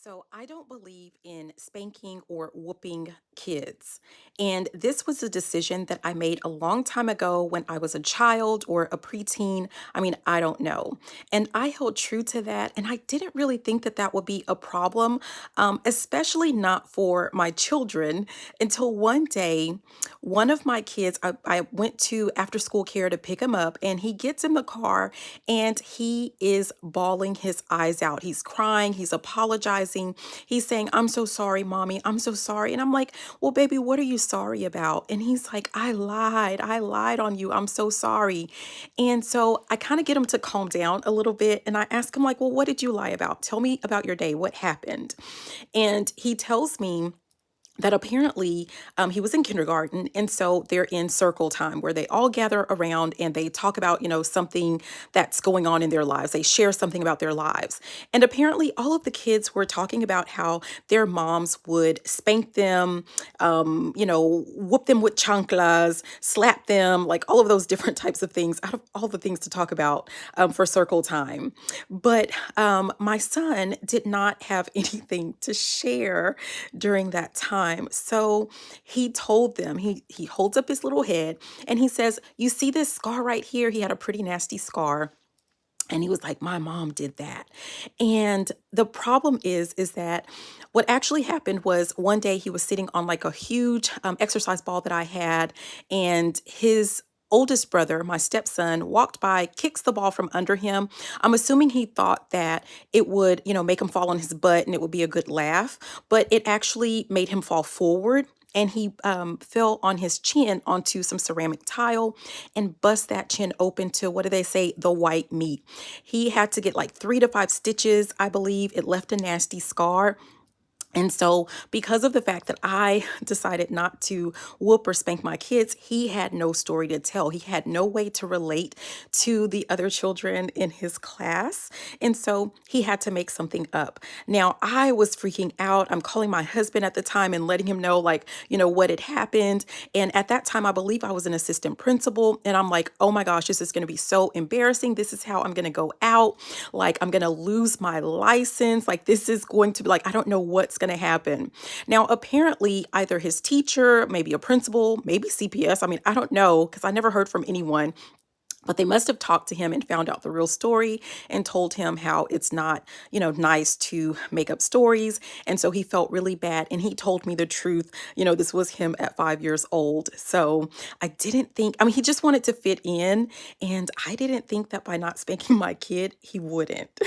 So, I don't believe in spanking or whooping kids. And this was a decision that I made a long time ago when I was a child or a preteen. I mean, I don't know. And I held true to that. And I didn't really think that that would be a problem, especially not for my children, until one day, one of my kids, I went to after school care to pick him up, and he gets in the car and he is bawling his eyes out. He's crying, he's apologizing. He's saying, "I'm so sorry, mommy. I'm so sorry." And I'm like, "Well, baby, what are you sorry about?" And he's like, "I lied. I lied on you. I'm so sorry." And so I kind of get him to calm down a little bit. And I ask him, like, "Well, what did you lie about? Tell me about your day. What happened?" And he tells me that apparently he was in kindergarten, and so they're in circle time where they all gather around and they talk about something that's going on in their lives. They share something about their lives, and apparently all of the kids were talking about how their moms would spank them, whoop them with chanclas, slap them, like all of those different types of things out of all the things to talk about for circle time. But my son did not have anything to share during that time. So he told them, he holds up his little head and he says, "You see this scar right here?" He had a pretty nasty scar. And he was like, "My mom did that." And the problem is that what actually happened was one day he was sitting on like a huge exercise ball that I had, and his oldest brother, my stepson, walked by, kicks the ball from under him. I'm assuming he thought that it would, make him fall on his butt and it would be a good laugh, but it actually made him fall forward. And he fell on his chin onto some ceramic tile and bust that chin open to, what do they say, the white meat. He had to get like 3 to 5 stitches, I believe. It left a nasty scar. And so, because of the fact that I decided not to whoop or spank my kids, he had no story to tell. He had no way to relate to the other children in his class. And so, he had to make something up. Now, I was freaking out. I'm calling my husband at the time and letting him know, like, what had happened. And at that time, I believe I was an assistant principal. And I'm like, "Oh my gosh, this is going to be so embarrassing. This is how I'm going to go out. Like, I'm going to lose my license. Like, this is going to be like, I don't know what's going to happen." Now, apparently, either his teacher, maybe a principal, maybe CPS, I mean, I don't know because I never heard from anyone, but they must have talked to him and found out the real story and told him how it's not, nice to make up stories. And so he felt really bad and he told me the truth. This was him at 5 years old. So I didn't think, I mean, he just wanted to fit in. And I didn't think that by not spanking my kid, he wouldn't.